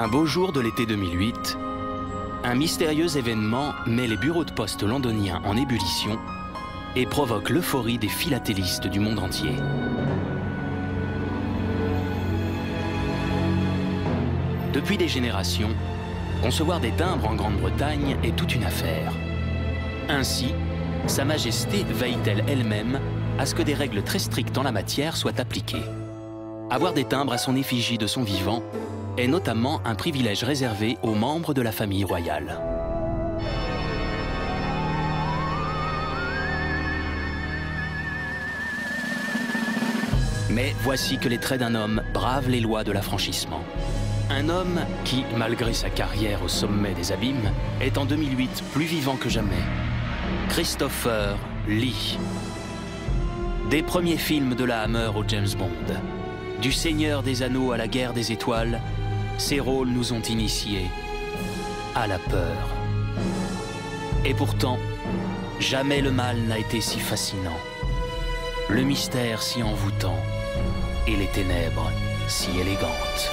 Un beau jour de l'été 2008, un mystérieux événement met les bureaux de poste londoniens en ébullition et provoque l'euphorie des philatélistes du monde entier. Depuis des générations, concevoir des timbres en Grande-Bretagne est toute une affaire. Ainsi, Sa Majesté veille-t-elle elle-même à ce que des règles très strictes en la matière soient appliquées. Avoir des timbres à son effigie de son vivant est notamment un privilège réservé aux membres de la famille royale. Mais voici que les traits d'un homme bravent les lois de l'affranchissement. Un homme qui, malgré sa carrière au sommet des abîmes, est en 2008 plus vivant que jamais. Christopher Lee. Des premiers films de la Hammer au James Bond, du Seigneur des Anneaux à la Guerre des Étoiles, ces rôles nous ont initiés à la peur. Et pourtant, jamais le mal n'a été si fascinant, le mystère si envoûtant et les ténèbres si élégantes.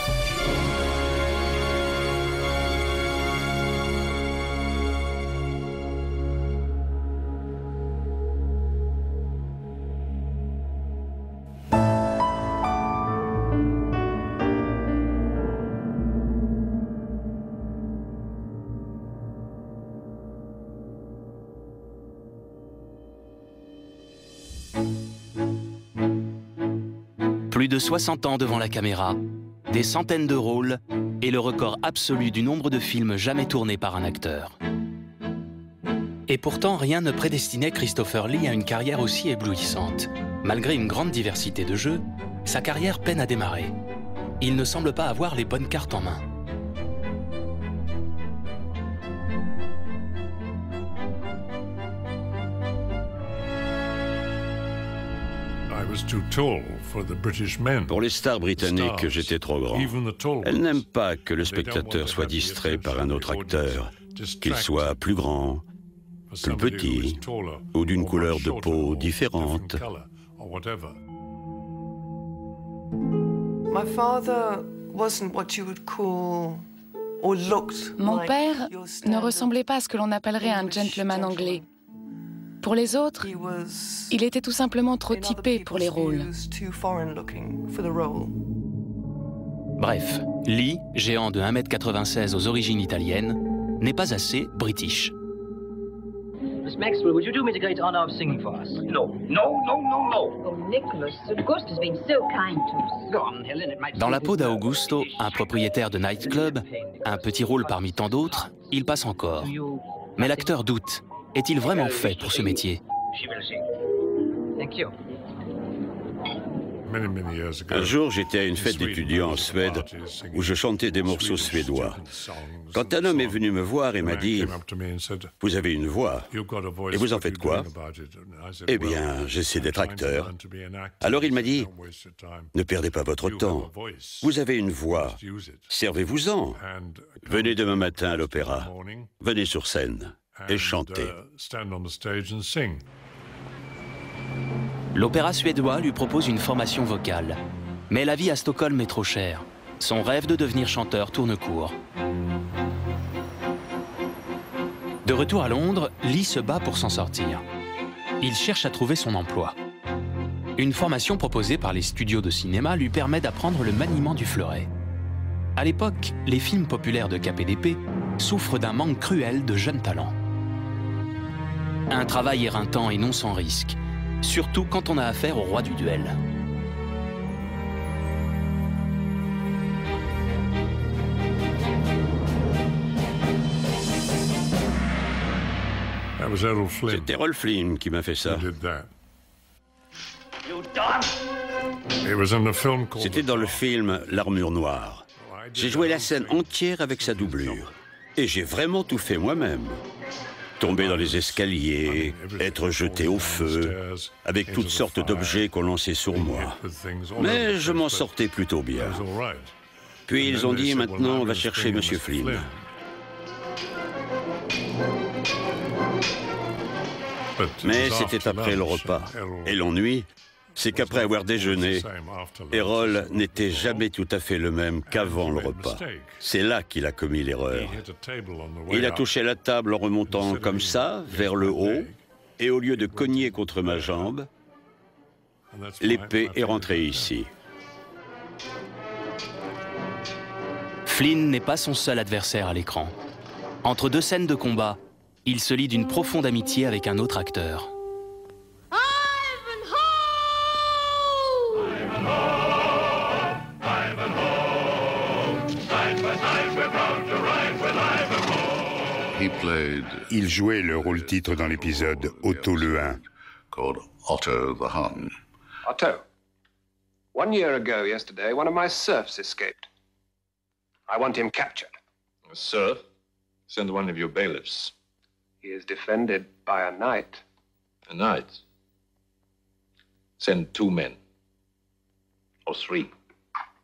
Plus de 60 ans devant la caméra, des centaines de rôles et le record absolu du nombre de films jamais tournés par un acteur. Et pourtant, rien ne prédestinait Christopher Lee à une carrière aussi éblouissante. Malgré une grande diversité de jeux, sa carrière peine à démarrer. Il ne semble pas avoir les bonnes cartes en main. Pour les stars britanniques, j'étais trop grand. Elles n'aiment pas que le spectateur soit distrait par un autre acteur, qu'il soit plus grand, plus petit, ou d'une couleur de peau différente. Mon père ne ressemblait pas à ce que l'on appellerait un gentleman anglais. Pour les autres, il était tout simplement trop typé pour les rôles. Bref, Lee, géant de 1,96 m aux origines italiennes, n'est pas assez british. Miss Maxwell, would you do me the great honor of singing for us? No, no, no, no, no. Oh, Nicholas, August has been so kind to us. Go on, Helen, it might... Dans la peau d'Augusto, un propriétaire de nightclub, un petit rôle parmi tant d'autres, il passe encore. Mais l'acteur doute. Est-il vraiment fait pour ce métier? Un jour, j'étais à une fête d'étudiants en Suède où je chantais des morceaux suédois. Quand un homme est venu me voir et m'a dit « Vous avez une voix, et vous en faites quoi ?» Eh bien, j'essaie d'être acteur. Alors il m'a dit « Ne perdez pas votre temps. Vous avez une voix, servez-vous-en. Venez demain matin à l'opéra. Venez sur scène. » Et chanter. L'opéra suédois lui propose une formation vocale. Mais la vie à Stockholm est trop chère. Son rêve de devenir chanteur tourne court. De retour à Londres, Lee se bat pour s'en sortir. Il cherche à trouver son emploi. Une formation proposée par les studios de cinéma lui permet d'apprendre le maniement du fleuret. À l'époque, les films populaires de KPDP souffrent d'un manque cruel de jeunes talents. Un travail éreintant et non sans risque, surtout quand on a affaire au roi du duel. C'était Errol Flynn qui m'a fait ça. C'était dans le film L'Armure Noire. J'ai joué la scène entière avec sa doublure. Et j'ai vraiment tout fait moi-même. Tomber dans les escaliers, être jeté au feu, avec toutes sortes d'objets qu'on lançait sur moi. Mais je m'en sortais plutôt bien. Puis ils ont dit, maintenant on va chercher M. Flynn. Mais c'était après le repas. Et l'ennui, c'est qu'après avoir déjeuné, Errol n'était jamais tout à fait le même qu'avant le repas. C'est là qu'il a commis l'erreur. Il a touché la table en remontant comme ça, vers le haut, et au lieu de cogner contre ma jambe, l'épée est rentrée ici. Flynn n'est pas son seul adversaire à l'écran. Entre deux scènes de combat, il se lie d'une profonde amitié avec un autre acteur. Il jouait le rôle-titre dans l'épisode Otto le Hun. Otto, 1 year ago yesterday, one of my serfs escaped. I want him captured. A serf? Send one of your bailiffs. He is defended by a knight. A knight? Send 2 men. Or 3.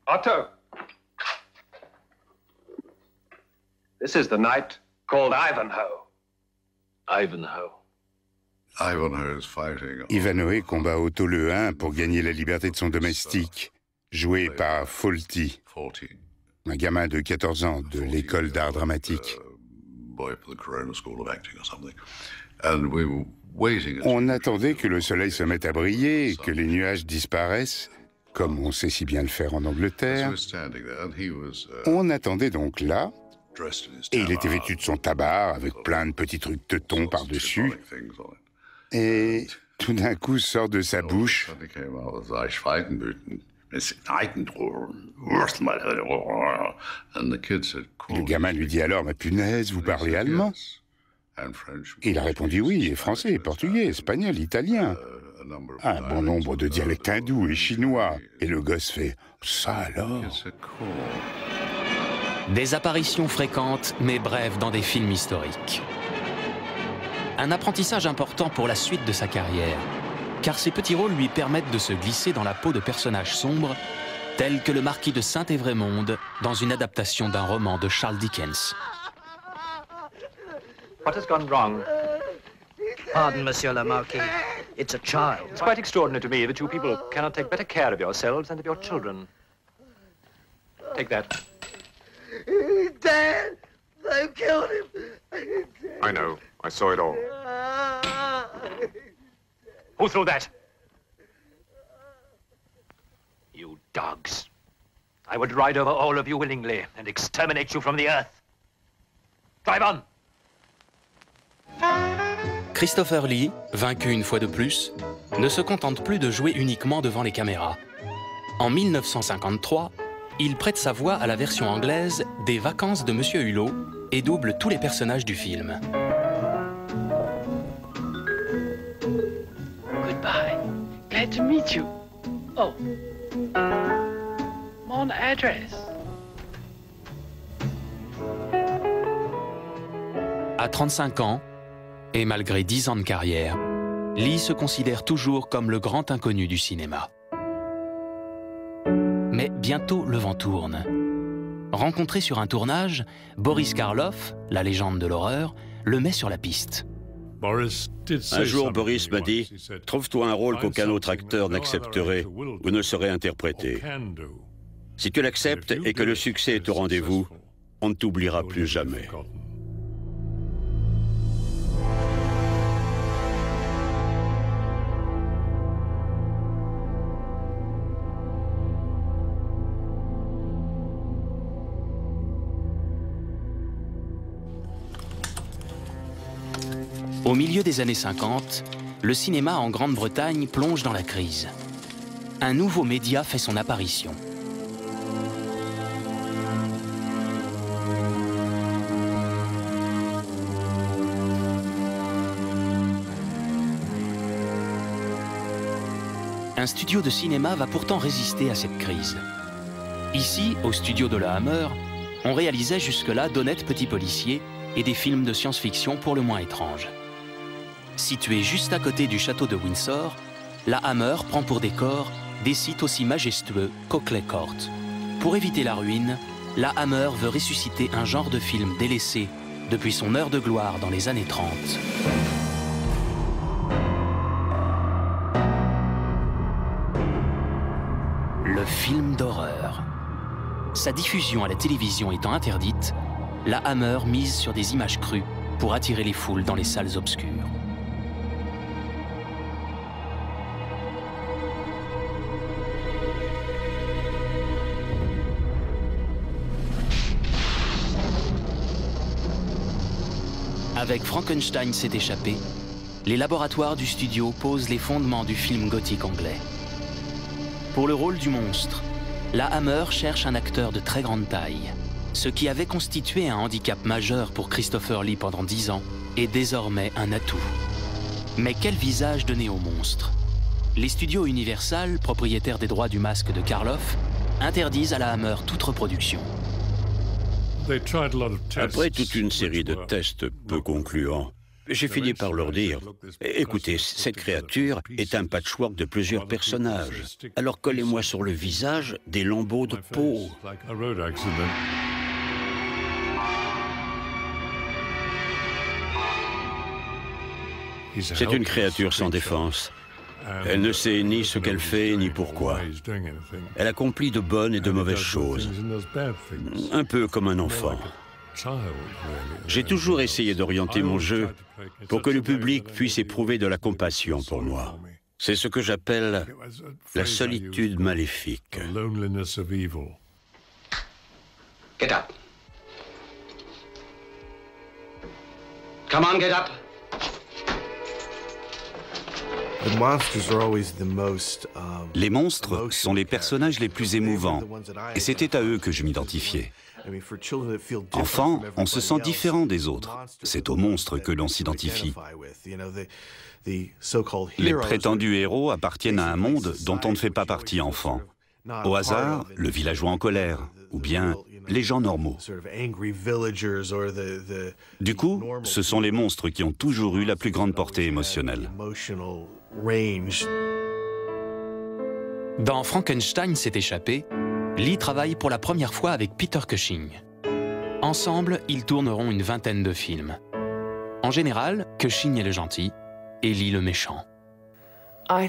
Otto! This is the knight called Ivanhoe. Ivanhoe. Ivanhoe combat Otto le Hun pour gagner la liberté de son domestique, joué par Fawlty, un gamin de 14 ans de l'école d'art dramatique. On attendait que le soleil se mette à briller, que les nuages disparaissent, comme on sait si bien le faire en Angleterre. On attendait donc là, et il était vêtu de son tabac, avec plein de petits trucs teutons par-dessus. Et tout d'un coup sort de sa bouche le gamin lui dit alors, mais punaise, vous parlez allemand? Et il a répondu oui, et français, portugais, espagnol, italien. Un bon nombre de dialectes hindous et chinois. Et le gosse fait, ça alors? Des apparitions fréquentes mais brèves dans des films historiques. Un apprentissage important pour la suite de sa carrière, car ces petits rôles lui permettent de se glisser dans la peau de personnages sombres, tels que le marquis de Saint-Évrémonde dans une adaptation d'un roman de Charles Dickens. What has gone wrong? Pardon, Monsieur le Marquis. It's a child. It's quite extraordinary to me that you people cannot take better care of yourselves and of your children. Take that. Dad, they've killed him. I know. I saw it all. Who threw that? You dogs. I would ride over all of you willingly and exterminate you from the earth. Drive on! Christopher Lee, vaincu une fois de plus, ne se contente plus de jouer uniquement devant les caméras. En 1953, il prête sa voix à la version anglaise des Vacances de Monsieur Hulot et double tous les personnages du film. Goodbye. Glad to meet you. Oh. Mon address. À 35 ans, et malgré 10 ans de carrière, Lee se considère toujours comme le grand inconnu du cinéma. Mais bientôt le vent tourne. Rencontré sur un tournage, Boris Karloff, la légende de l'horreur, le met sur la piste. Un jour, Boris m'a dit « Trouve-toi un rôle qu'aucun autre acteur n'accepterait ou ne saurait interpréter. Si tu l'acceptes et que le succès est au rendez-vous, on ne t'oubliera plus jamais. » Au milieu des années 50, le cinéma en Grande-Bretagne plonge dans la crise. Un nouveau média fait son apparition. Un studio de cinéma va pourtant résister à cette crise. Ici, au studio de la Hammer, on réalisait jusque-là d'honnêtes petits policiers et des films de science-fiction pour le moins étranges. Situé juste à côté du château de Windsor, la Hammer prend pour décor des sites aussi majestueux qu'Oakley Court. Pour éviter la ruine, la Hammer veut ressusciter un genre de film délaissé depuis son heure de gloire dans les années 30. film d'horreur. Sa diffusion à la télévision étant interdite, la Hammer mise sur des images crues pour attirer les foules dans les salles obscures. Avec Frankenstein s'est échappé, les laboratoires du studio posent les fondements du film gothique anglais. Pour le rôle du monstre, la Hammer cherche un acteur de très grande taille. Ce qui avait constitué un handicap majeur pour Christopher Lee pendant 10 ans est désormais un atout. Mais quel visage donner au monstre? Les studios Universal, propriétaires des droits du masque de Karloff, interdisent à la Hammer toute reproduction. Après toute une série de tests peu concluants, j'ai fini par leur dire « Écoutez, cette créature est un patchwork de plusieurs personnages. Alors collez-moi sur le visage des lambeaux de peau. » C'est une créature sans défense. Elle ne sait ni ce qu'elle fait, ni pourquoi. Elle accomplit de bonnes et de mauvaises choses. Un peu comme un enfant. J'ai toujours essayé d'orienter mon jeu pour que le public puisse éprouver de la compassion pour moi. C'est ce que j'appelle la solitude maléfique. Get up. Come on, get up. Les monstres sont les personnages les plus émouvants, et c'était à eux que je m'identifiais. Enfant, on se sent différent des autres. C'est aux monstres que l'on s'identifie. Les prétendus héros appartiennent à un monde dont on ne fait pas partie enfant. Au hasard, le villageois en colère, ou bien les gens normaux. Du coup, ce sont les monstres qui ont toujours eu la plus grande portée émotionnelle. Dans Frankenstein s'est échappé, Lee travaille pour la première fois avec Peter Cushing. Ensemble, ils tourneront une vingtaine de films. En général, Cushing est le gentil et Lee le méchant. La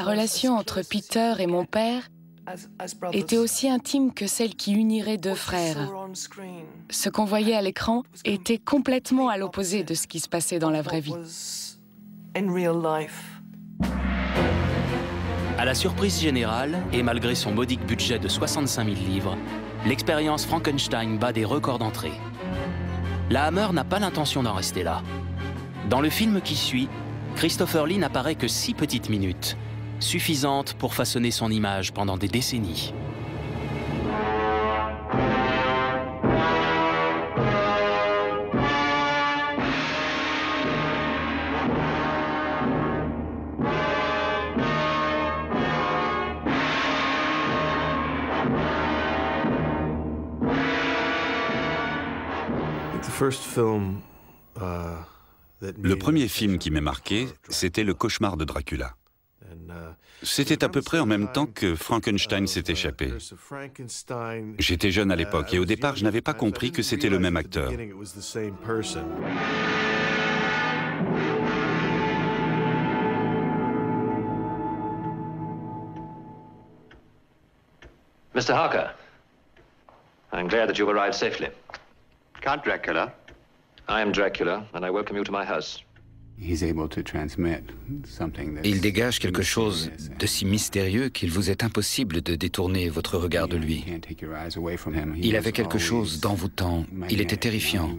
relation entre Peter et mon père était aussi intime que celle qui unirait deux frères. Ce qu'on voyait à l'écran était complètement à l'opposé de ce qui se passait dans la vraie vie. À la surprise générale, et malgré son modique budget de 65 000 livres, l'expérience Frankenstein bat des records d'entrée. La Hammer n'a pas l'intention d'en rester là. Dans le film qui suit, Christopher Lee n'apparaît que 6 petites minutes, suffisantes pour façonner son image pendant des décennies. Le premier film qui m'a marqué, c'était Le Cauchemar de Dracula. C'était à peu près en même temps que Frankenstein s'est échappé. J'étais jeune à l'époque et au départ, je n'avais pas compris que c'était le même acteur. Mr. Harker, I'm glad that you've arrived safely. Count Dracula. I am Dracula, and I welcome you to my house. Il dégage quelque chose de si mystérieux qu'il vous est impossible de détourner votre regard de lui. Il avait quelque chose d'envoûtant. Il était terrifiant.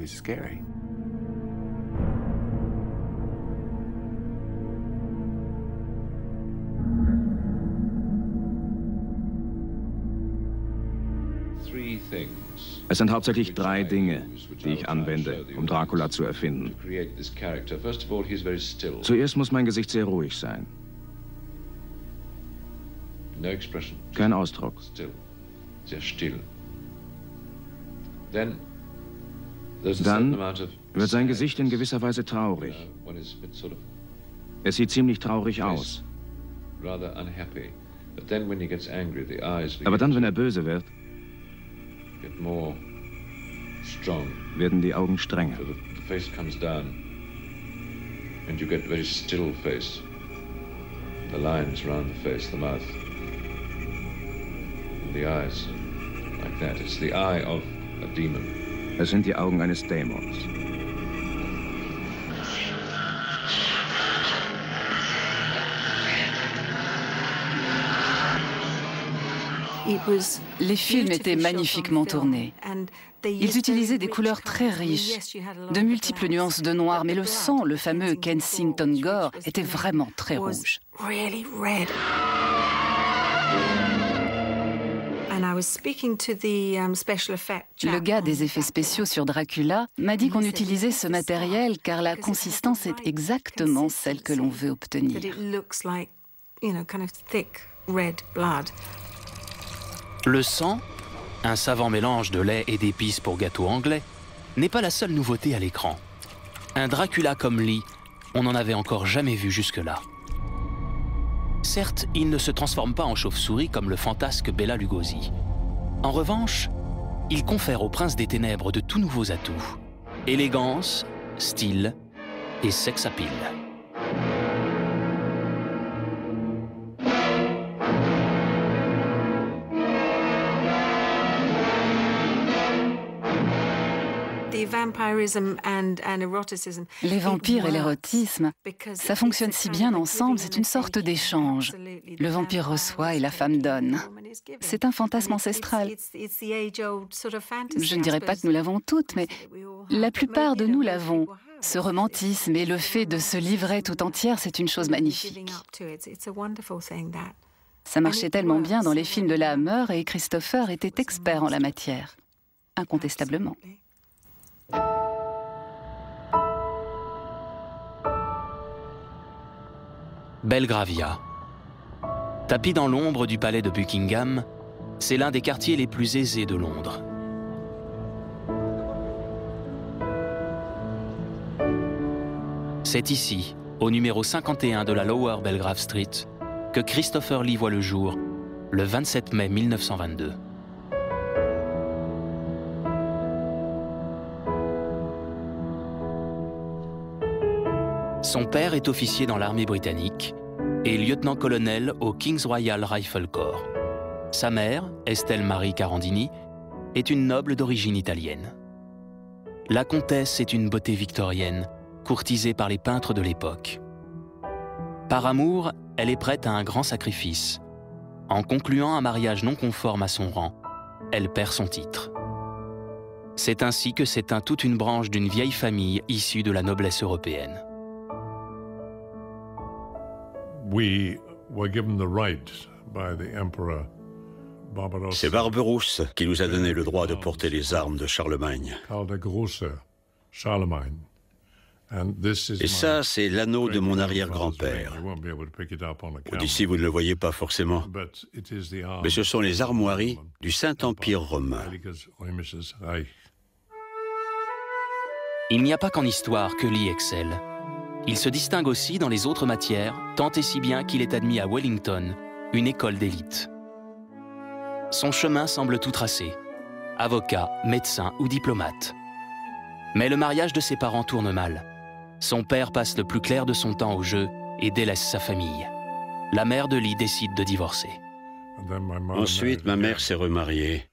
Es sind hauptsächlich 3 Dinge, die ich anwende, um Dracula zu erfinden. Zuerst muss mein Gesicht sehr ruhig sein. Kein Ausdruck. Dann wird sein Gesicht in gewisser Weise traurig. Es sieht ziemlich traurig aus. Aber dann, wenn er böse wird, werden die Augen strenger. The lines around the face, the mouth, the eyes, like that. It's the eye of a demon. Es sind die Augen eines Dämons. Les films étaient magnifiquement tournés. Ils utilisaient des couleurs très riches, de multiples nuances de noir, mais le sang, le fameux Kensington Gore, était vraiment très rouge. Le gars des effets spéciaux sur Dracula m'a dit qu'on utilisait ce matériel car la consistance est exactement celle que l'on veut obtenir. Le sang, un savant mélange de lait et d'épices pour gâteau anglais, n'est pas la seule nouveauté à l'écran. Un Dracula comme Lee, on n'en avait encore jamais vu jusque-là. Certes, il ne se transforme pas en chauve-souris comme le fantasque Bela Lugosi. En revanche, il confère au prince des ténèbres de tout nouveaux atouts. Élégance, style et sex appeal. Les vampires et l'érotisme, ça fonctionne si bien ensemble, c'est une sorte d'échange. Le vampire reçoit et la femme donne. C'est un fantasme ancestral. Je ne dirais pas que nous l'avons toutes, mais la plupart de nous l'avons. Ce romantisme et le fait de se livrer tout entière, c'est une chose magnifique. Ça marchait tellement bien dans les films de la Hammer et Christopher était expert en la matière, incontestablement. Belgravia. Tapi dans l'ombre du palais de Buckingham, c'est l'un des quartiers les plus aisés de Londres. C'est ici, au numéro 51 de la Lower Belgrave Street, que Christopher Lee voit le jour, le 27 mai 1922. Son père est officier dans l'armée britannique et lieutenant-colonel au King's Royal Rifle Corps. Sa mère, Estelle Marie Carandini, est une noble d'origine italienne. La comtesse est une beauté victorienne, courtisée par les peintres de l'époque. Par amour, elle est prête à un grand sacrifice. En concluant un mariage non conforme à son rang, elle perd son titre. C'est ainsi que s'éteint toute une branche d'une vieille famille issue de la noblesse européenne. C'est Barberousse qui nous a donné le droit de porter les armes de Charlemagne. Et ça, c'est l'anneau de mon arrière-grand-père. D'ici, vous ne le voyez pas forcément. Mais ce sont les armoiries du Saint-Empire romain. Il n'y a pas qu'en histoire que Lee excelle. Il se distingue aussi dans les autres matières, tant et si bien qu'il est admis à Wellington, une école d'élite. Son chemin semble tout tracé. Avocat, médecin ou diplomate. Mais le mariage de ses parents tourne mal. Son père passe le plus clair de son temps au jeu et délaisse sa famille. La mère de Lee décide de divorcer. Ensuite, ma mère s'est remariée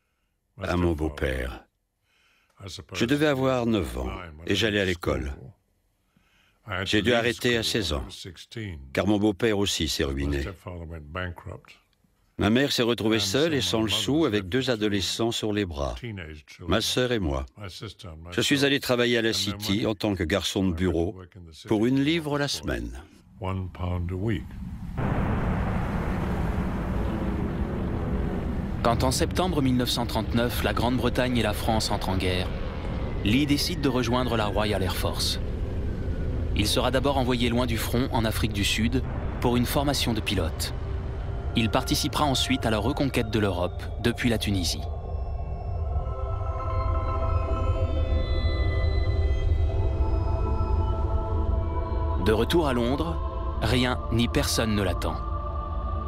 à mon beau-père. Je devais avoir 9 ans et j'allais à l'école. J'ai dû arrêter à 16 ans, car mon beau-père aussi s'est ruiné. Ma mère s'est retrouvée seule et sans le sou avec 2 adolescents sur les bras, ma sœur et moi. Je suis allé travailler à la City en tant que garçon de bureau pour 1 livre la semaine. Quand en septembre 1939, la Grande-Bretagne et la France entrent en guerre, Lee décide de rejoindre la Royal Air Force. Il sera d'abord envoyé loin du front, en Afrique du Sud, pour une formation de pilote. Il participera ensuite à la reconquête de l'Europe depuis la Tunisie. De retour à Londres, rien ni personne ne l'attend.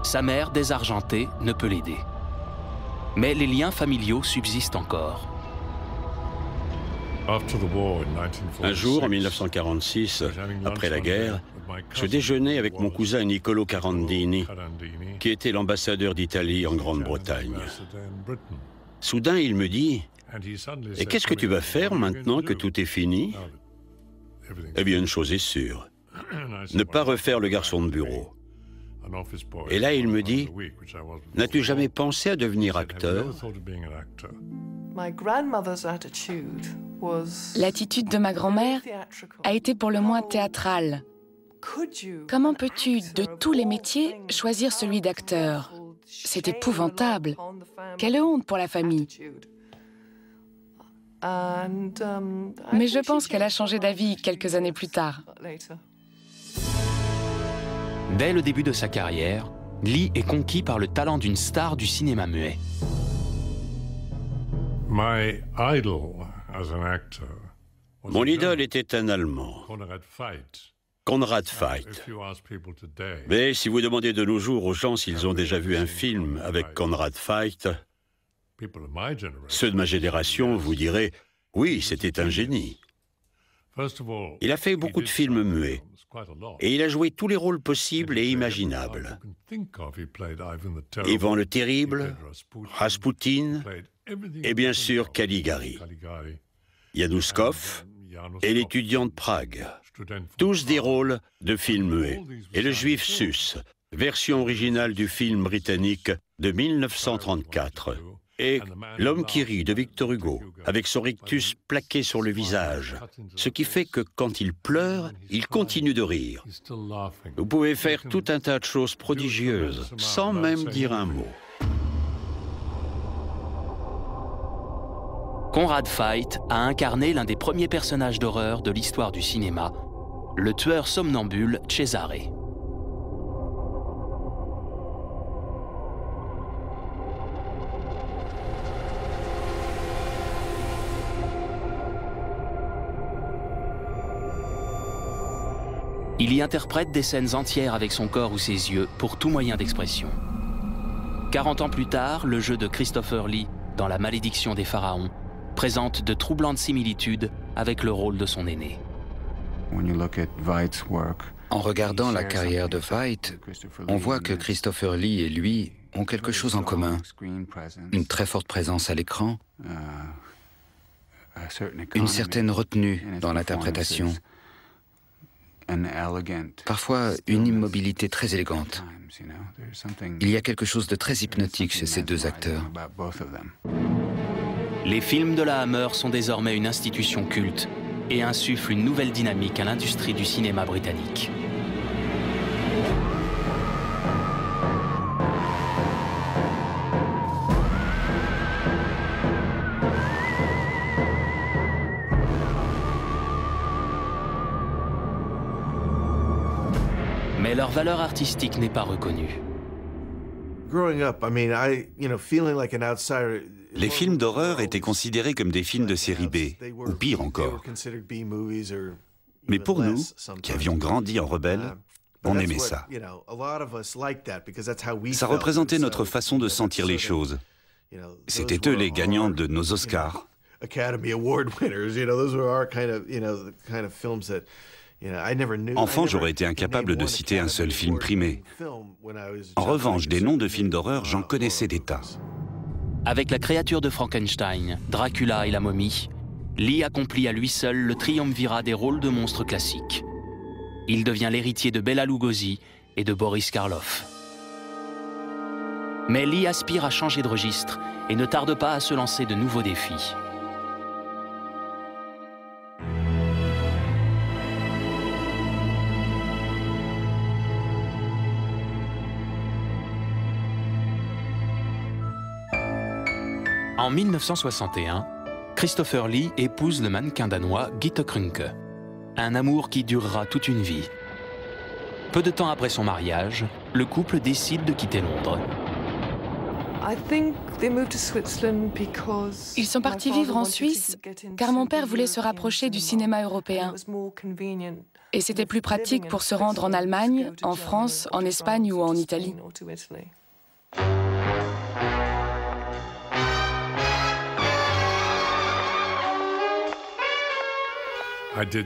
Sa mère, désargentée, ne peut l'aider. Mais les liens familiaux subsistent encore. Un jour, en 1946, après la guerre, je déjeunais avec mon cousin Niccolo Carandini, qui était l'ambassadeur d'Italie en Grande-Bretagne. Soudain, il me dit « Et qu'est-ce que tu vas faire maintenant que tout est fini ?» Eh bien, une chose est sûre, ne pas refaire le garçon de bureau. Et là, il me dit « N'as-tu jamais pensé à devenir acteur ?» L'attitude de ma grand-mère a été pour le moins théâtrale. Comment peux-tu, de tous les métiers, choisir celui d'acteur? C'est épouvantable. Quelle honte pour la famille. Mais je pense qu'elle a changé d'avis quelques années plus tard. Dès le début de sa carrière, Lee est conquis par le talent d'une star du cinéma muet. Mon idole était un Allemand, Conrad Veidt. Mais si vous demandez de nos jours aux gens s'ils ont déjà vu un film avec Conrad Veidt, ceux de ma génération vous diraient « Oui, c'était un génie ». Il a fait beaucoup de films muets, et il a joué tous les rôles possibles et imaginables. Ivan le Terrible, Rasputin, et bien sûr Caligari, Yanouskov et l'étudiant de Prague. Tous des rôles de films muets. Et le Juif Sus, version originale du film britannique de 1934. Et L'homme qui rit de Victor Hugo, avec son rictus plaqué sur le visage, ce qui fait que quand il pleure, il continue de rire. Vous pouvez faire tout un tas de choses prodigieuses, sans même dire un mot. Conrad Veidt a incarné l'un des premiers personnages d'horreur de l'histoire du cinéma, le tueur somnambule Cesare. Il y interprète des scènes entières avec son corps ou ses yeux pour tout moyen d'expression. 40 ans plus tard, le jeu de Christopher Lee dans La malédiction des pharaons présente de troublantes similitudes avec le rôle de son aîné. En regardant la carrière de Veidt, on voit que Christopher Lee et lui ont quelque chose en commun. Une très forte présence à l'écran, une certaine retenue dans l'interprétation, parfois une immobilité très élégante. Il y a quelque chose de très hypnotique chez ces deux acteurs. Les films de la Hammer sont désormais une institution culte et insufflent une nouvelle dynamique à l'industrie du cinéma britannique. Mais leur valeur artistique n'est pas reconnue. Les films d'horreur étaient considérés comme des films de série B, ou pire encore. Mais pour nous, qui avions grandi en rebelles, on aimait ça. Ça représentait notre façon de sentir les choses. C'était eux les gagnants de nos Oscars. Enfant, j'aurais été incapable de citer un seul film primé. En revanche, des noms de films d'horreur, j'en connaissais des tas. Avec La créature de Frankenstein, Dracula et La momie, Lee accomplit à lui seul le triumvirat des rôles de monstres classiques. Il devient l'héritier de Bela Lugosi et de Boris Karloff. Mais Lee aspire à changer de registre et ne tarde pas à se lancer de nouveaux défis. En 1961, Christopher Lee épouse le mannequin danois Gitte Krunke. Un amour qui durera toute une vie. Peu de temps après son mariage, le couple décide de quitter Londres. Ils sont partis vivre en Suisse car mon père voulait se rapprocher du cinéma européen. Et c'était plus pratique pour se rendre en Allemagne, en France, en Espagne ou en Italie.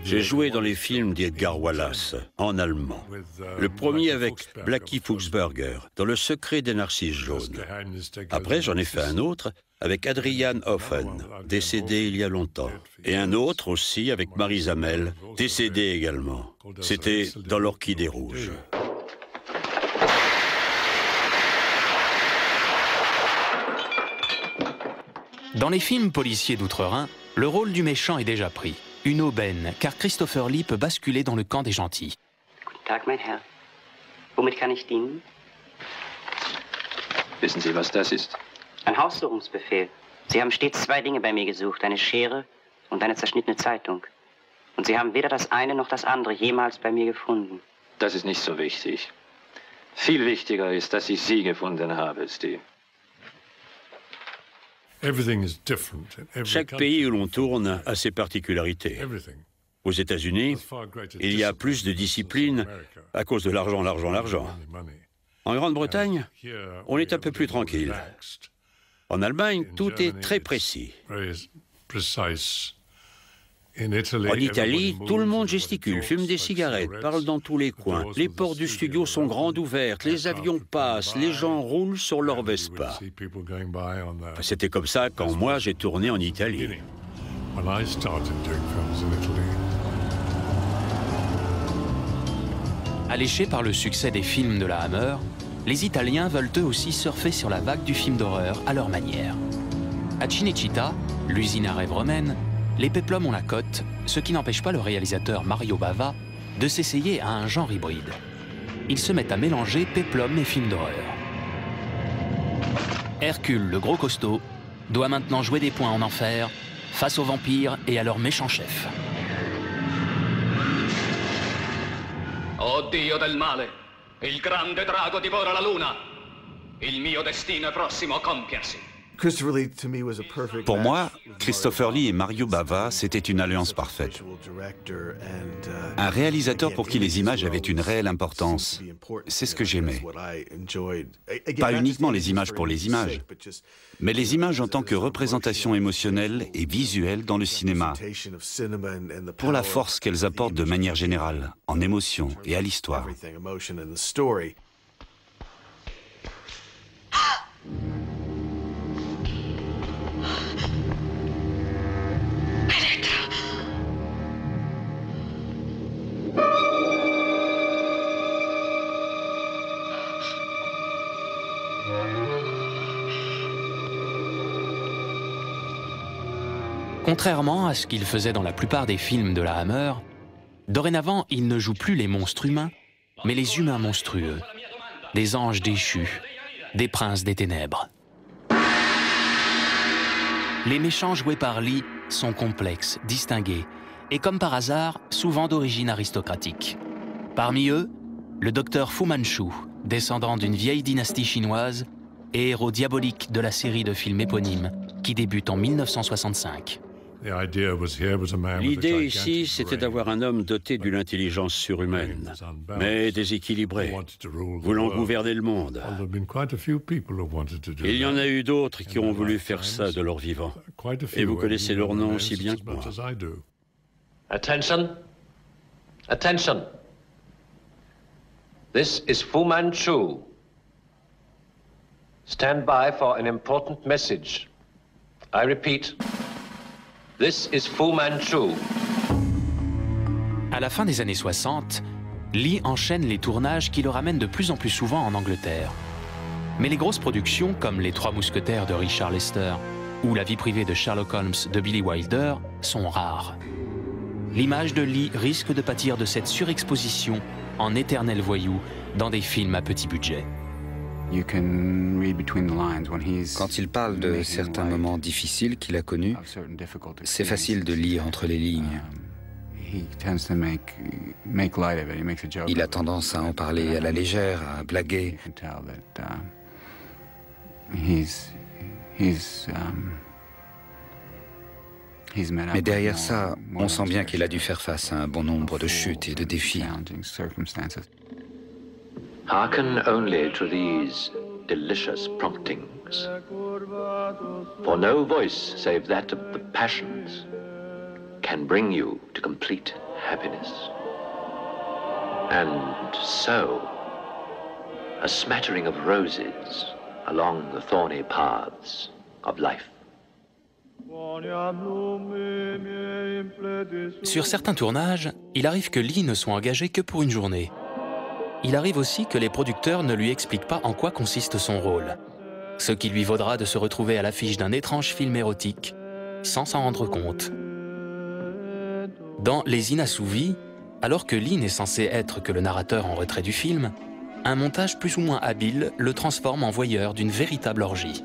J'ai joué dans les films d'Edgar Wallace, en allemand. Le premier avec Blackie Fuchsberger, dans Le secret des narcisses jaunes. Après, j'en ai fait un autre avec Adrian Hoffen, décédé il y a longtemps. Et un autre aussi avec Marie Zamel, décédée également. C'était dans L'Orchidée rouge. Dans les films policiers d'outre-Rhin, le rôle du méchant est déjà pris. Une aubaine, car Christopher Lee peut basculer dans le camp des gentils. Guten Tag, mein Herr. Womit kann ich dienen? Wissen Sie, was das ist? Ein Haussuchungsbefehl. Sie haben stets zwei Dinge bei mir gesucht, eine Schere und eine zerschnittene Zeitung. Und Sie haben weder das eine noch das andere jemals bei mir gefunden. Das ist nicht so wichtig. Viel wichtiger ist, dass ich Sie gefunden habe, Steve. Chaque pays où l'on tourne a ses particularités. Aux États-Unis, il y a plus de discipline à cause de l'argent, l'argent, l'argent. En Grande-Bretagne, on est un peu plus tranquille. En Allemagne, tout est très précis. En Italie, tout le monde gesticule, fume des cigarettes, parle dans tous les coins. Les portes du studio sont grandes ouvertes, les avions passent, les gens roulent sur leur Vespa. C'était comme ça quand moi j'ai tourné en Italie. Alléchés par le succès des films de la Hammer, les Italiens veulent eux aussi surfer sur la vague du film d'horreur à leur manière. À Cinecittà, l'usine à rêves romaine, les péplums ont la cote, ce qui n'empêche pas le réalisateur Mario Bava de s'essayer à un genre hybride. Il se met à mélanger péplum et films d'horreur. Hercule, le gros costaud, doit maintenant jouer des points en enfer face aux vampires et à leur méchant chef. Oh Dio del male, il grande drago divora la luna. Il mio destino è prossimo a compiersi. Pour moi, Christopher Lee et Mario Bava, c'était une alliance parfaite. Un réalisateur pour qui les images avaient une réelle importance. C'est ce que j'aimais. Pas uniquement les images pour les images, mais les images en tant que représentation émotionnelle et visuelle dans le cinéma, pour la force qu'elles apportent de manière générale, en émotion et à l'histoire. Contrairement à ce qu'il faisait dans la plupart des films de la Hammer, dorénavant, il ne joue plus les monstres humains, mais les humains monstrueux, des anges déchus, des princes des ténèbres. Les méchants joués par Lee sont complexes, distingués, et comme par hasard, souvent d'origine aristocratique. Parmi eux, le docteur Fu Manchu, descendant d'une vieille dynastie chinoise, et héros diabolique de la série de films éponyme, qui débute en 1965. L'idée ici, c'était d'avoir un homme doté d'une intelligence surhumaine, mais déséquilibré, voulant gouverner le monde. Il y en a eu d'autres qui ont voulu faire ça de leur vivant. Et vous connaissez leur nom aussi bien que moi. Attention. Attention. This is Fu Manchu. Stand by for an important message. I repeat. This is Fu Manchu. À la fin des années 60, Lee enchaîne les tournages qui le ramènent de plus en plus souvent en Angleterre. Mais les grosses productions, comme Les Trois Mousquetaires de Richard Lester ou La vie privée de Sherlock Holmes de Billy Wilder, sont rares. L'image de Lee risque de pâtir de cette surexposition en éternel voyou dans des films à petit budget. Quand il parle de certains moments difficiles qu'il a connus, c'est facile de lire entre les lignes. Il a tendance à en parler à la légère, à blaguer. Mais derrière ça, on sent bien qu'il a dû faire face à un bon nombre de chutes et de défis. Hearken only to these delicious promptings. For no voice save that of the passions can bring you to complete happiness. And so, a smattering of roses along the thorny paths of life. Sur certains tournages, il arrive que Lee ne soit engagé que pour une journée. Il arrive aussi que les producteurs ne lui expliquent pas en quoi consiste son rôle, ce qui lui vaudra de se retrouver à l'affiche d'un étrange film érotique, sans s'en rendre compte. Dans Les Inassouvis, alors que Lee n'est censé être que le narrateur en retrait du film, un montage plus ou moins habile le transforme en voyeur d'une véritable orgie.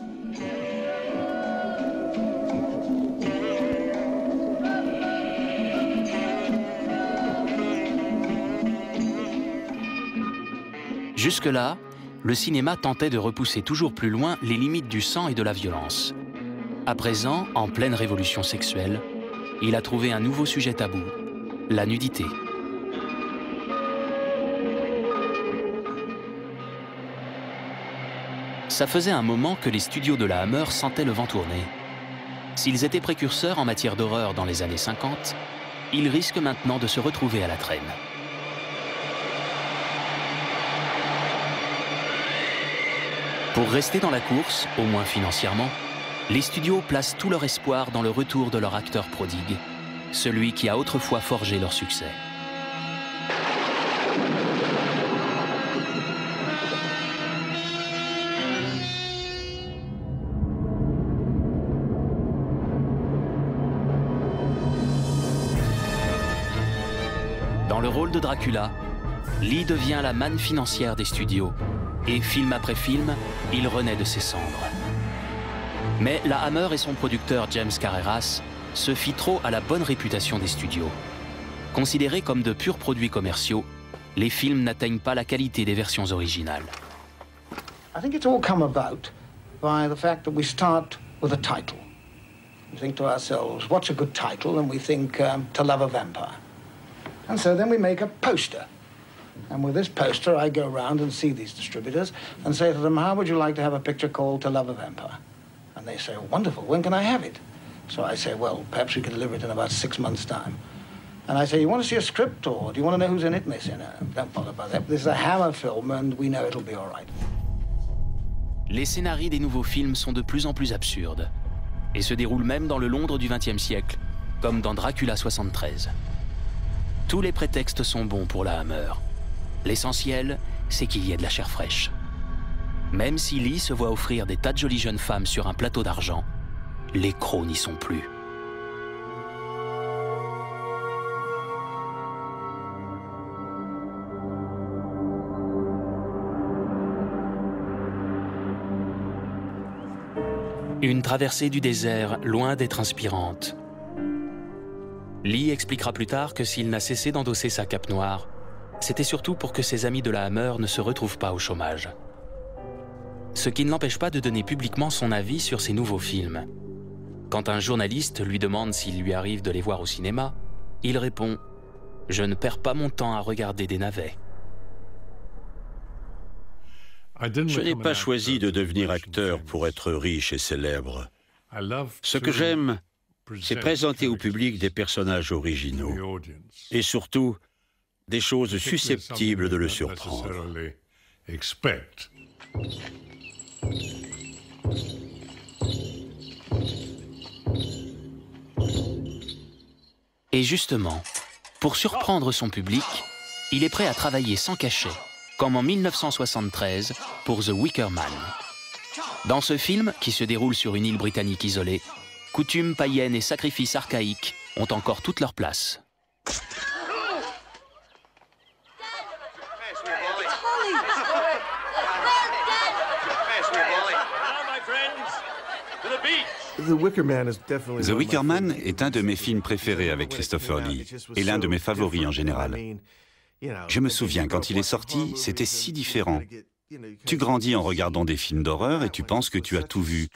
Jusque-là, le cinéma tentait de repousser toujours plus loin les limites du sang et de la violence. À présent, en pleine révolution sexuelle, il a trouvé un nouveau sujet tabou, la nudité. Ça faisait un moment que les studios de la Hammer sentaient le vent tourner. S'ils étaient précurseurs en matière d'horreur dans les années 50, ils risquent maintenant de se retrouver à la traîne. Pour rester dans la course, au moins financièrement, les studios placent tout leur espoir dans le retour de leur acteur prodigue, celui qui a autrefois forgé leur succès. Dans le rôle de Dracula, Lee devient la manne financière des studios, et film après film, il renaît de ses cendres. Mais la Hammer et son producteur James Carreras se fient trop à la bonne réputation des studios. Considérés comme de purs produits commerciaux, les films n'atteignent pas la qualité des versions originales. I think it's all come about by the fact that we start with a title. We think to ourselves, what's a good title? And we think, To Love a Vampire. And so then we make a poster. And with this poster, I go around and see these distributors and say to them, how would you like to have a picture called To Love a Vampire? And they say, wonderful, when can I have it? So I say, well, perhaps we can deliver it in about 6 months' time. And I say, you want to see a script, or do you want to know who's in it? And they say, no, don't bother about that. This is a Hammer film, and we know it'll be all right. Les scénarios des nouveaux films sont de plus en plus absurdes, et se déroulent même dans le Londres du XXe siècle, comme dans Dracula 73. Tous les prétextes sont bons pour la Hammer. L'essentiel, c'est qu'il y ait de la chair fraîche. Même si Lee se voit offrir des tas de jolies jeunes femmes sur un plateau d'argent, les crocs n'y sont plus. Une traversée du désert, loin d'être inspirante. Lee expliquera plus tard que s'il n'a cessé d'endosser sa cape noire, c'était surtout pour que ses amis de la Hammer ne se retrouvent pas au chômage. Ce qui ne l'empêche pas de donner publiquement son avis sur ses nouveaux films. Quand un journaliste lui demande s'il lui arrive de les voir au cinéma, il répond « Je ne perds pas mon temps à regarder des navets ». Je n'ai pas choisi de devenir acteur pour être riche et célèbre. Ce que j'aime, c'est présenter au public des personnages originaux. Et surtout, des choses susceptibles de le surprendre. Et justement, pour surprendre son public, il est prêt à travailler sans cachet, comme en 1973 pour The Wicker Man. Dans ce film, qui se déroule sur une île britannique isolée, coutumes païennes et sacrifices archaïques ont encore toute leur place. The Wicker Man est un de mes films préférés avec Christopher Lee, et l'un de mes favoris en général. Je me souviens, quand il est sorti, c'était si différent. Tu grandis en regardant des films d'horreur et tu penses que tu as tout vu.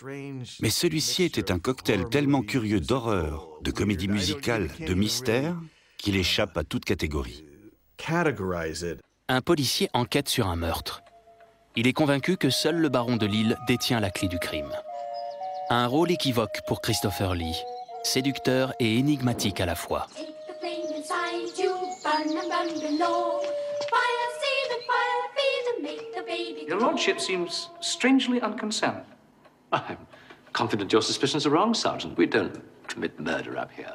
Mais celui-ci était un cocktail tellement curieux d'horreur, de comédie musicale, de mystère, qu'il échappe à toute catégorie. Un policier enquête sur un meurtre. Il est convaincu que seul le baron de Lille détient la clé du crime. Un rôle équivoque pour Christopher Lee, séducteur et énigmatique à la fois. Your lordship seems strangely unconcerned. I'm confident your suspicions are wrong, Sergeant. We don't commit murder up here.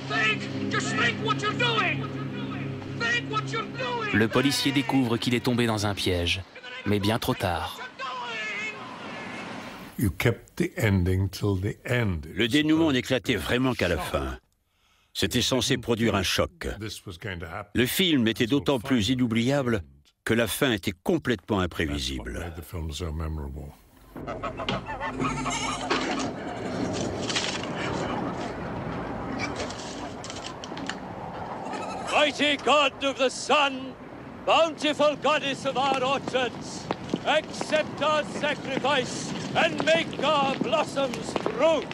Think! Just think what you're doing! Think what you're doing! Le policier découvre qu'il est tombé dans un piège, mais bien trop tard. Le dénouement n'éclatait vraiment qu'à la fin. C'était censé produire un choc. Le film était d'autant plus inoubliable que la fin était complètement imprévisible. Mighty God of the sun, bountiful goddess of our orchards, accept our sacrifice and make our blossoms fruit.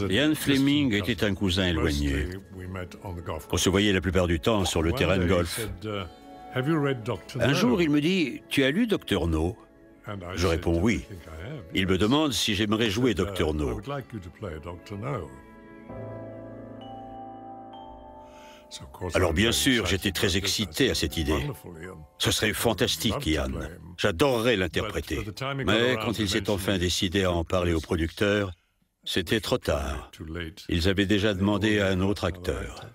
Ian Fleming était un cousin éloigné. On se voyait la plupart du temps sur le terrain de golf. Un jour, il me dit « Tu as lu Dr. No ?» Je réponds « Oui ». Il me demande si j'aimerais jouer Dr. No. Alors bien sûr, j'étais très excité à cette idée. Ce serait fantastique, Ian. J'adorerais l'interpréter. Mais quand il s'est enfin décidé à en parler au producteur, c'était trop tard. Ils avaient déjà demandé à un autre acteur.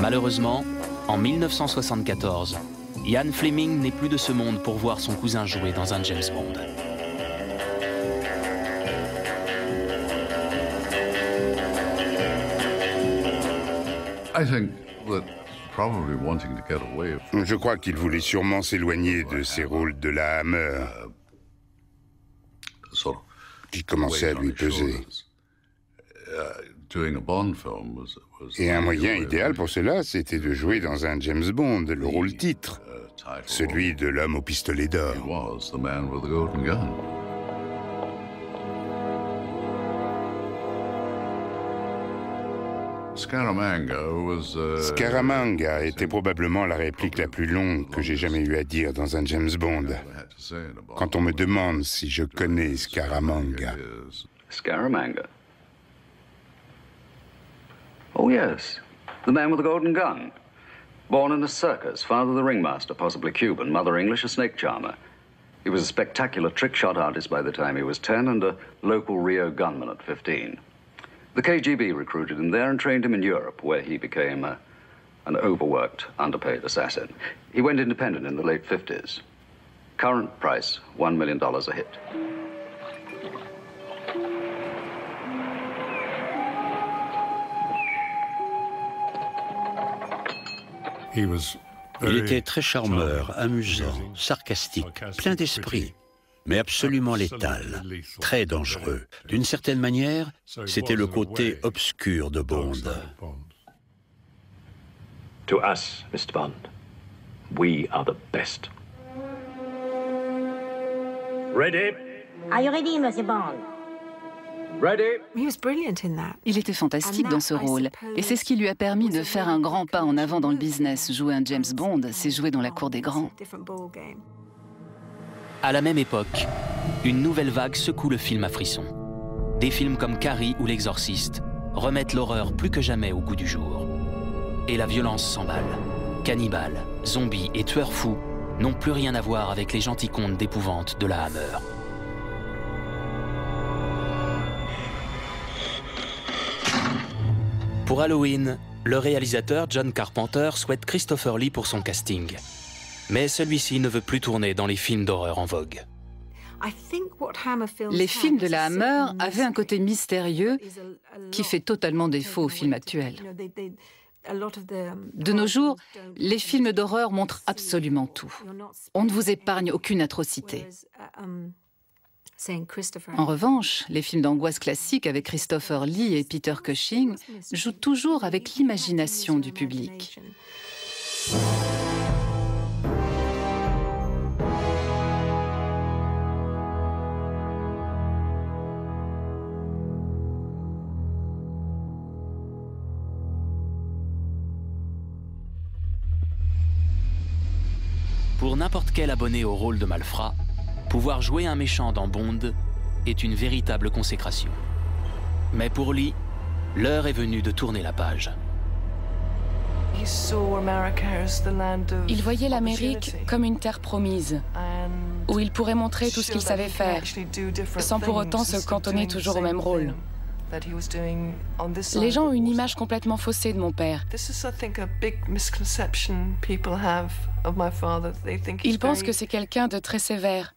Malheureusement, en 1974, Ian Fleming n'est plus de ce monde pour voir son cousin jouer dans un James Bond. Je crois qu'il voulait sûrement s'éloigner de ses rôles de la Hammer, qui commençait à lui peser. Et un moyen idéal pour cela, c'était de jouer dans un James Bond, le rôle titre, celui de l'homme au pistolet d'or. Scaramanga était probablement la réplique la plus longue que j'ai jamais eu à dire dans un James Bond. Quand on me demande si je connais Scaramanga. Scaramanga? Oh yes, the man with the golden gun. Born in a circus, father the ringmaster, possibly Cuban, mother English, a snake charmer. He was a spectacular trick shot artist by the time he was 10 and a local Rio gunman at 15. The KGB recruited him there and trained him in Europe, where he became an overworked, underpaid assassin. He went independent in the late 50s. Current price, $1 million a hit. Il était très charmeur, amusant, sarcastique, plein d'esprit, mais absolument létal, très dangereux. D'une certaine manière, c'était le côté obscur de Bond. To us, Mr. Bond, we are the best. Ready? Are you ready, Monsieur Bond? Ready? Il était fantastique dans ce rôle, et c'est ce qui lui a permis de faire un grand pas en avant dans le business. Jouer un James Bond, c'est jouer dans la cour des grands. À la même époque, une nouvelle vague secoue le film à frisson. Des films comme Carrie ou L'Exorciste remettent l'horreur plus que jamais au goût du jour. Et la violence s'emballe. Cannibales, zombies et tueurs fous n'ont plus rien à voir avec les gentils contes d'épouvante de la Hammer. Pour Halloween, le réalisateur John Carpenter souhaite Christopher Lee pour son casting. Mais celui-ci ne veut plus tourner dans les films d'horreur en vogue. Les films de la Hammer avaient un côté mystérieux qui fait totalement défaut aux films actuels. De nos jours, les films d'horreur montrent absolument tout. On ne vous épargne aucune atrocité. En revanche, les films d'angoisse classiques avec Christopher Lee et Peter Cushing jouent toujours avec l'imagination du public. Pour n'importe quel abonné au rôle de malfrat, pouvoir jouer un méchant dans Bond est une véritable consécration. Mais pour Lee, l'heure est venue de tourner la page. Il voyait l'Amérique comme une terre promise, où il pourrait montrer tout ce qu'il savait faire, sans pour autant se cantonner toujours au même rôle. Les gens ont une image complètement faussée de mon père. Ils pensent que c'est quelqu'un de très sévère,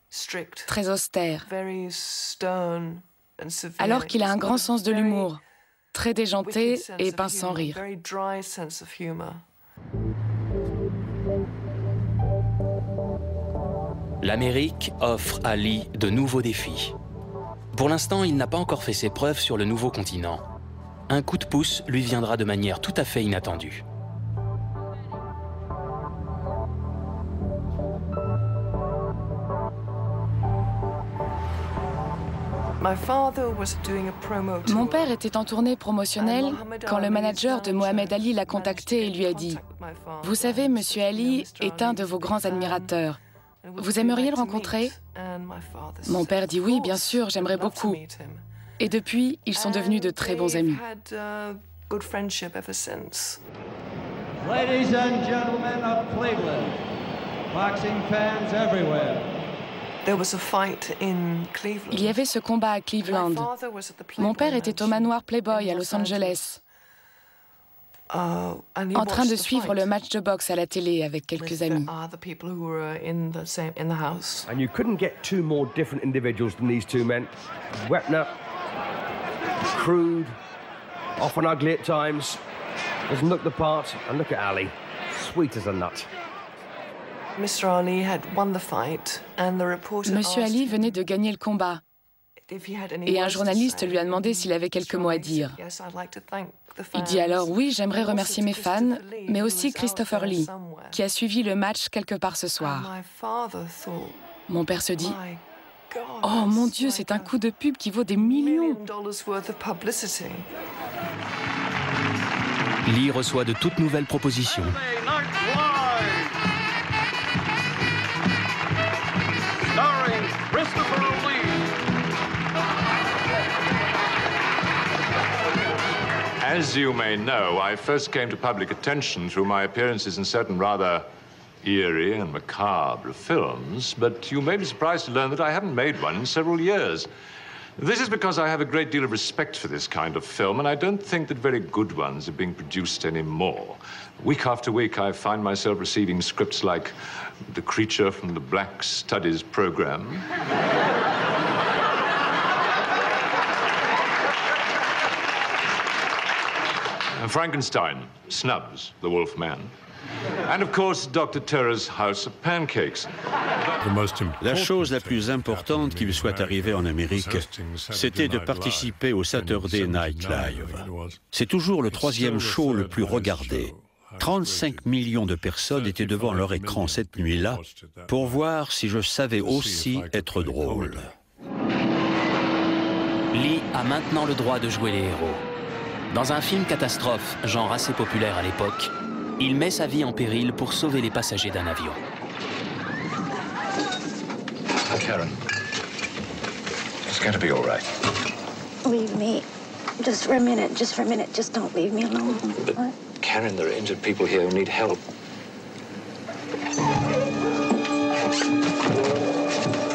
très austère, alors qu'il a un grand sens de l'humour, très déjanté et pince sans rire. L'Amérique offre à Lee de nouveaux défis. Pour l'instant, il n'a pas encore fait ses preuves sur le nouveau continent. Un coup de pouce lui viendra de manière tout à fait inattendue. Mon père était en tournée promotionnelle quand le manager de Mohamed Ali l'a contacté et lui a dit « Vous savez, Monsieur Ali est un de vos grands admirateurs. Vous aimeriez le rencontrer ?» Mon père dit « Oui, bien sûr, j'aimerais beaucoup. » Et depuis, ils sont devenus de très bons amis. Ladies and gentlemen of Cleveland, boxing fans everywhere. Il y avait ce combat à Cleveland. Mon père était au manoir Playboy à Los Angeles, en train de suivre le match de boxe à la télé avec quelques amis. And you couldn't get two more different individuals than these two men. Wepner, crude, often ugly at times, doesn't look the part, and look at Ali, sweet as a nut. Monsieur Ali venait de gagner le combat et un journaliste lui a demandé s'il avait quelques mots à dire. Il dit alors « Oui, j'aimerais remercier mes fans, mais aussi Christopher Lee, qui a suivi le match quelque part ce soir. » Mon père se dit « Oh mon Dieu, c'est un coup de pub qui vaut des millions !» Lee reçoit de toutes nouvelles propositions. As you may know, I first came to public attention through my appearances in certain rather eerie and macabre films, but you may be surprised to learn that I haven't made one in several years. This is because I have a great deal of respect for this kind of film, and I don't think that very good ones are being produced anymore. Week after week, I find myself receiving scripts like The Creature from the Black Studies Program. Frankenstein, Snubs, the Wolf Man. And of course, Dr. Terror's House of Pancakes. La chose la plus importante qui lui soit arrivée en Amérique, c'était de participer au Saturday Night Live. C'est toujours le troisième show le plus regardé. 35 millions de personnes étaient devant leur écran cette nuit-là pour voir si je savais aussi être drôle. Lee a maintenant le droit de jouer les héros. Dans un film catastrophe, genre assez populaire à l'époque, il met sa vie en péril pour sauver les passagers d'un avion. Karen, it's going to be all right. Leave me. Just for a minute, just for a minute. Just don't leave me alone. But, Karen, there are injured people here who need help.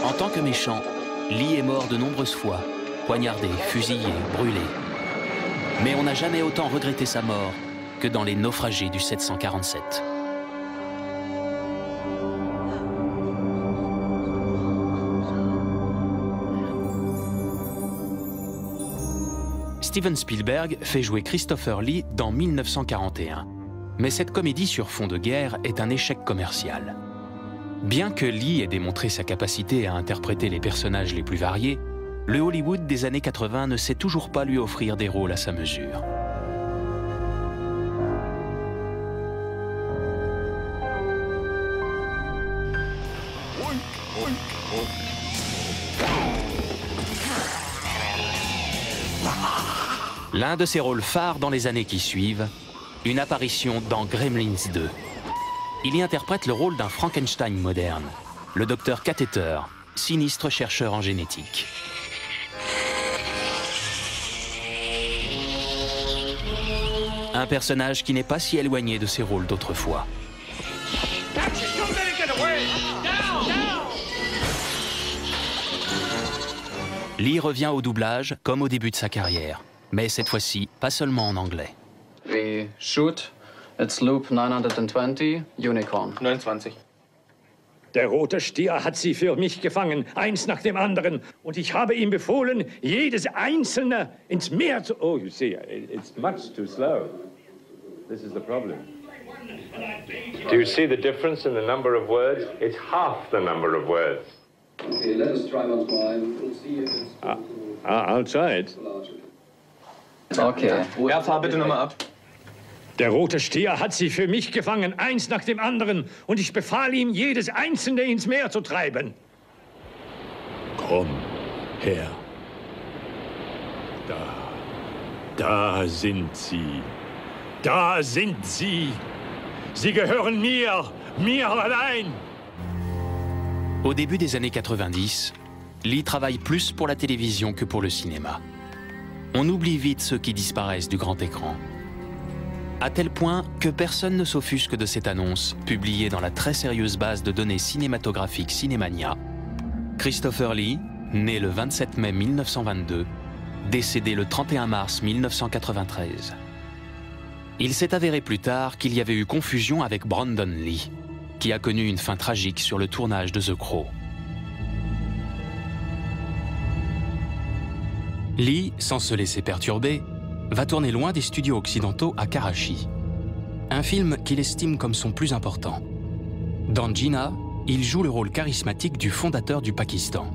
En tant que méchant, Lee est mort de nombreuses fois, poignardé, fusillé, brûlé. Mais on n'a jamais autant regretté sa mort que dans Les Naufragés du 747. Steven Spielberg fait jouer Christopher Lee dans 1941. Mais cette comédie sur fond de guerre est un échec commercial. Bien que Lee ait démontré sa capacité à interpréter les personnages les plus variés, le Hollywood des années 80 ne sait toujours pas lui offrir des rôles à sa mesure. L'un de ses rôles phares dans les années qui suivent, une apparition dans Gremlins 2. Il y interprète le rôle d'un Frankenstein moderne, le docteur Catheter, sinistre chercheur en génétique. Un personnage qui n'est pas si éloigné de ses rôles d'autrefois. Lee revient au doublage comme au début de sa carrière, mais cette fois-ci, pas seulement en anglais. We shoot. It's loop 920, Unicorn. 29. Der rote Stier hat sie für mich gefangen, eins nach dem anderen. Und ich habe ihm befohlen, jedes einzelne ins Meer zu... Oh, you see, it's much too slow. This is the problem. Do you see the difference in the number of words? It's half the number of words. Okay, let us try once more. We'll see if it's... I'll try it. Okay. Ja, fahr bitte nochmal ab. Der rote Stier hat sie für mich gefangen, eins nach dem anderen, und ich befahl ihm, jedes einzelne ins Meer zu treiben. Komm her. Da sind sie. Da sind sie. Sie gehören mir allein. Au début des années 90, Lee travaille plus pour la télévision que pour le cinéma. On oublie vite ceux qui disparaissent du grand écran. À tel point que personne ne s'offusque de cette annonce, publiée dans la très sérieuse base de données cinématographiques Cinemania. Christopher Lee, né le 27 mai 1922, décédé le 31 mars 1993. Il s'est avéré plus tard qu'il y avait eu confusion avec Brandon Lee, qui a connu une fin tragique sur le tournage de The Crow. Lee, sans se laisser perturber, va tourner loin des studios occidentaux à Karachi. Un film qu'il estime comme son plus important. Dans Jinnah, il joue le rôle charismatique du fondateur du Pakistan.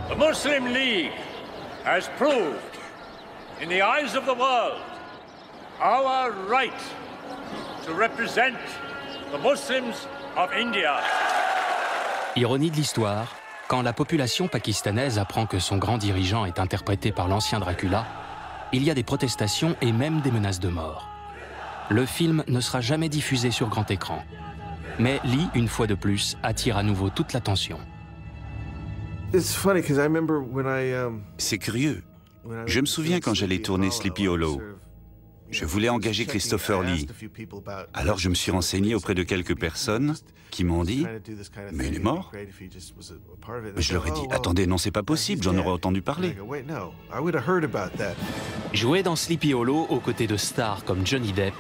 The Muslim League has proved, in the eyes of the world, our right to represent the Muslims of India. Ironie de l'histoire, quand la population pakistanaise apprend que son grand dirigeant est interprété par l'ancien Dracula, il y a des protestations et même des menaces de mort. Le film ne sera jamais diffusé sur grand écran. Mais Lee, une fois de plus, attire à nouveau toute l'attention. C'est curieux. Je me souviens quand j'allais tourner Sleepy Hollow. Je voulais engager Christopher Lee. Alors je me suis renseigné auprès de quelques personnes qui m'ont dit « Mais il est mort ?» Je leur ai dit « Attendez, non, c'est pas possible, j'en aurais entendu parler. » Jouer dans Sleepy Hollow aux côtés de stars comme Johnny Depp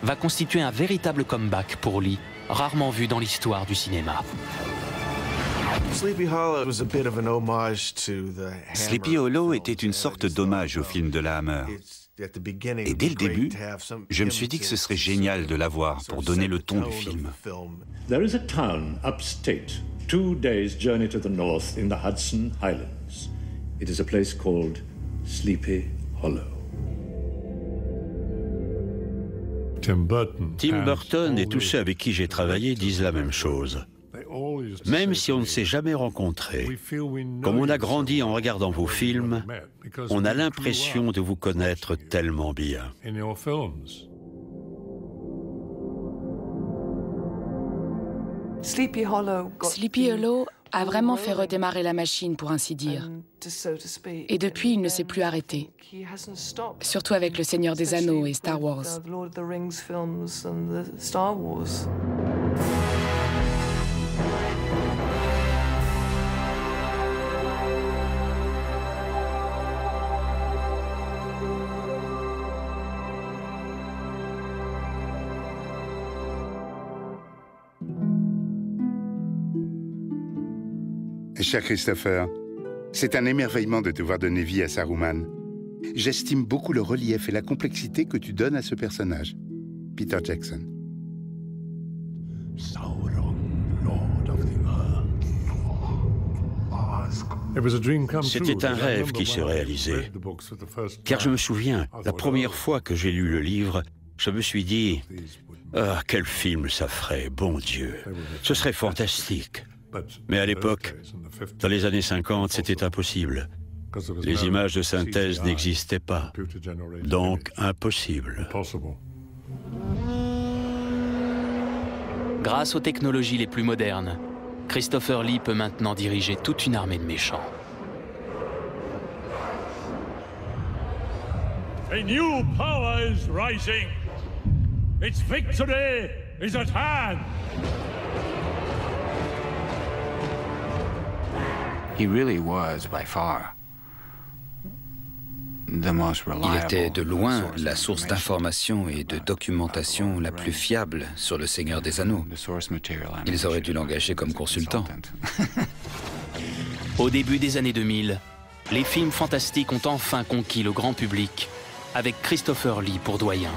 va constituer un véritable comeback pour Lee, rarement vu dans l'histoire du cinéma. Sleepy Hollow était une sorte d'hommage au film de la Hammer. Et dès le début, je me suis dit que ce serait génial de l'avoir pour donner le ton du film. There is a town upstate, 2 days' journey to the north in the Hudson Highlands. It is a place called Sleepy Hollow. Tim Burton et tous ceux avec qui j'ai travaillé disent la même chose. Même si on ne s'est jamais rencontrés, comme on a grandi en regardant vos films, on a l'impression de vous connaître tellement bien. Sleepy Hollow a vraiment fait redémarrer la machine, pour ainsi dire. Et depuis, il ne s'est plus arrêté. Surtout avec Le Seigneur des Anneaux et Star Wars. Cher Christopher, c'est un émerveillement de te voir donner vie à Saruman. J'estime beaucoup le relief et la complexité que tu donnes à ce personnage. Peter Jackson. C'était un rêve qui s'est réalisé. Car je me souviens, la première fois que j'ai lu le livre, je me suis dit « Ah, quel film ça ferait, bon Dieu! Ce serait fantastique !» Mais à l'époque, dans les années 50, c'était impossible. Les images de synthèse n'existaient pas. Donc, impossible. Grâce aux technologies les plus modernes, Christopher Lee peut maintenant diriger toute une armée de méchants. A new power is rising. Its victory is at hand. He really was by far. Il était de loin la source d'information et de documentation la plus fiable sur le Seigneur des Anneaux. Ils auraient dû l'engager comme consultant. Au début des années 2000, les films fantastiques ont enfin conquis le grand public, avec Christopher Lee pour doyen.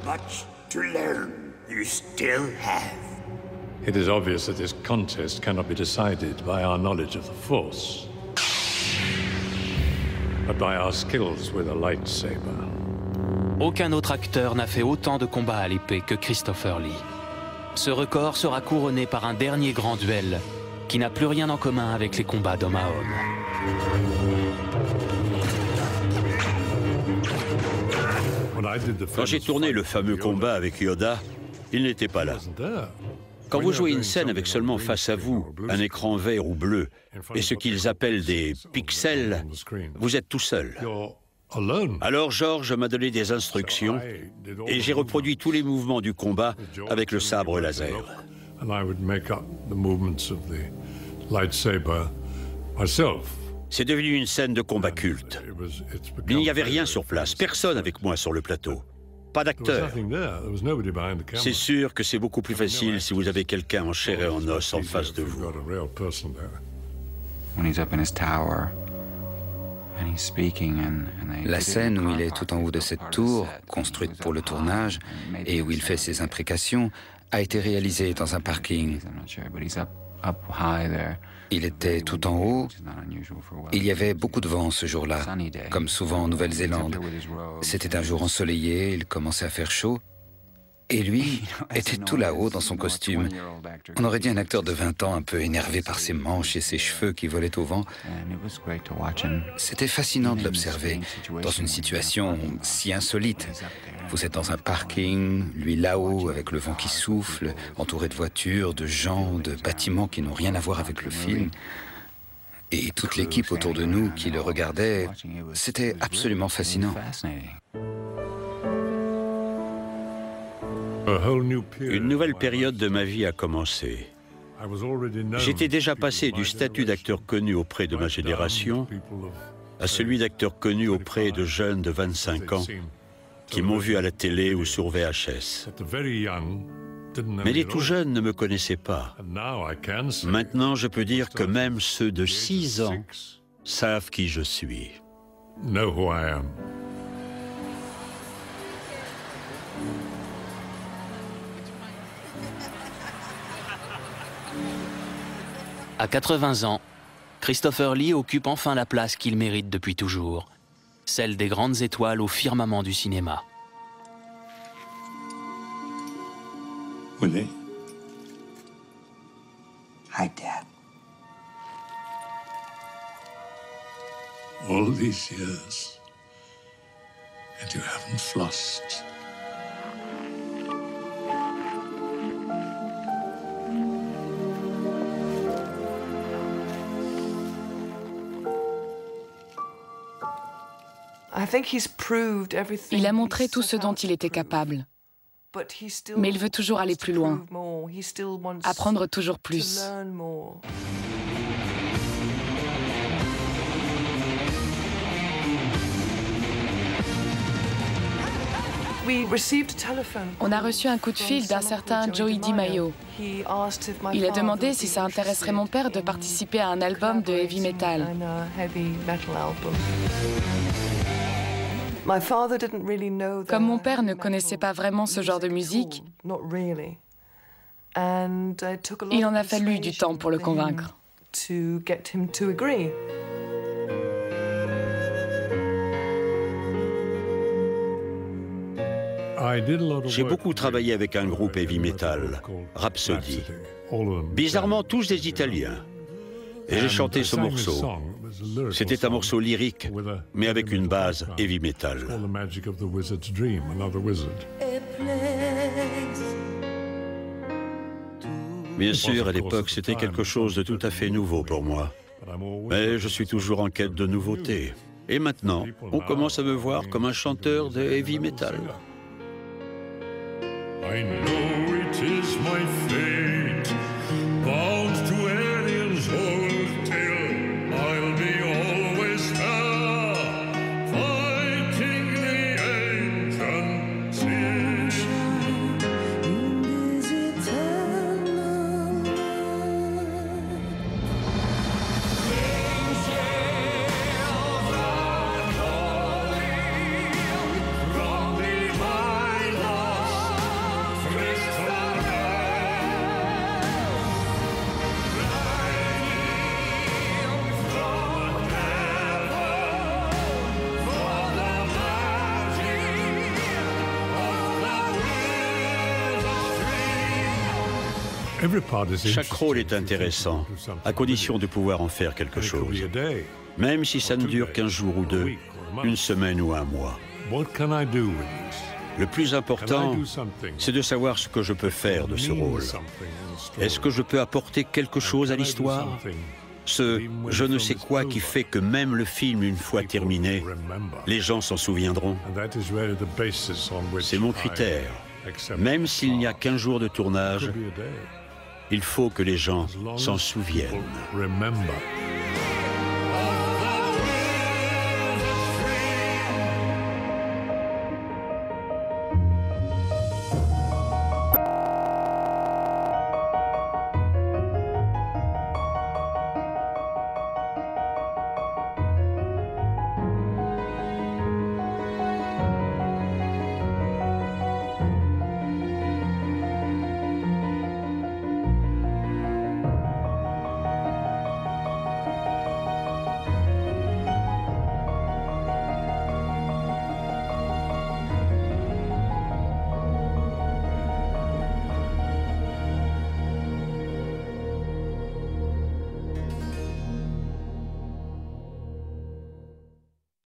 Much to learn you still have. It is obvious that this contest cannot be decided by our knowledge of the Force, but by our skills with a lightsaber. Aucun autre acteur n'a fait autant de combats à l'épée que Christopher Lee. Ce record sera couronné par un dernier grand duel qui n'a plus rien en commun avec les combats d'homme à homme. Quand j'ai tourné le fameux combat avec Yoda, il n'était pas là. Quand vous jouez une scène avec seulement face à vous un écran vert ou bleu et ce qu'ils appellent des pixels, vous êtes tout seul. Alors George m'a donné des instructions et j'ai reproduit tous les mouvements du combat avec le sabre laser. C'est devenu une scène de combat culte. Il n'y avait rien sur place, personne avec moi sur le plateau. Pas d'acteur. C'est sûr que c'est beaucoup plus facile si vous avez quelqu'un en chair et en os en face de vous. La scène où il est tout en haut de cette tour, construite pour le tournage, et où il fait ses imprécations, a été réalisée dans un parking. Il était tout en haut. Il y avait beaucoup de vent ce jour-là, comme souvent en Nouvelle-Zélande. C'était un jour ensoleillé, il commençait à faire chaud. Et lui était tout là-haut dans son costume. On aurait dit un acteur de 20 ans un peu énervé par ses manches et ses cheveux qui volaient au vent. C'était fascinant de l'observer dans une situation si insolite. Vous êtes dans un parking, lui là-haut avec le vent qui souffle, entouré de voitures, de gens, de bâtiments qui n'ont rien à voir avec le film. Et toute l'équipe autour de nous qui le regardait, c'était absolument fascinant. Une nouvelle période de ma vie a commencé. J'étais déjà passé du statut d'acteur connu auprès de ma génération à celui d'acteur connu auprès de jeunes de 25 ans qui m'ont vu à la télé ou sur VHS. Mais les tout jeunes ne me connaissaient pas. Maintenant, je peux dire que même ceux de 6 ans savent qui je suis. À 80 ans, Christopher Lee occupe enfin la place qu'il mérite depuis toujours, celle des grandes étoiles au firmament du cinéma. Willie. Hi, Dad. All these years, and you haven't flossed. Il a montré tout ce dont il était capable. Mais il veut toujours aller plus loin, apprendre toujours plus. On a reçu un coup de fil d'un certain Joey DiMaio. Il a demandé si ça intéresserait mon père de participer à un album de heavy metal. Comme mon père ne connaissait pas vraiment ce genre de musique, il en a fallu du temps pour le convaincre. J'ai beaucoup travaillé avec un groupe heavy metal, Rhapsody. Bizarrement, tous des Italiens. Et j'ai chanté ce morceau. C'était un morceau lyrique, mais avec une base heavy metal. Bien sûr, à l'époque, c'était quelque chose de tout à fait nouveau pour moi. Mais je suis toujours en quête de nouveautés. Et maintenant, on commence à me voir comme un chanteur de heavy metal. I know it is my fate, bound to aliens old tale. I'll be always there, fighting the ancient sin. In this eternal Chaque rôle est intéressant, à condition de pouvoir en faire quelque chose. Même si ça ne dure qu'un jour ou deux, une semaine ou un mois. Le plus important, c'est de savoir ce que je peux faire de ce rôle. Est-ce que je peux apporter quelque chose à l'histoire? Ce je ne sais quoi qui fait que même le film, une fois terminé, les gens s'en souviendront. C'est mon critère. Même s'il n'y a qu'un jour de tournage, il faut que les gens s'en souviennent.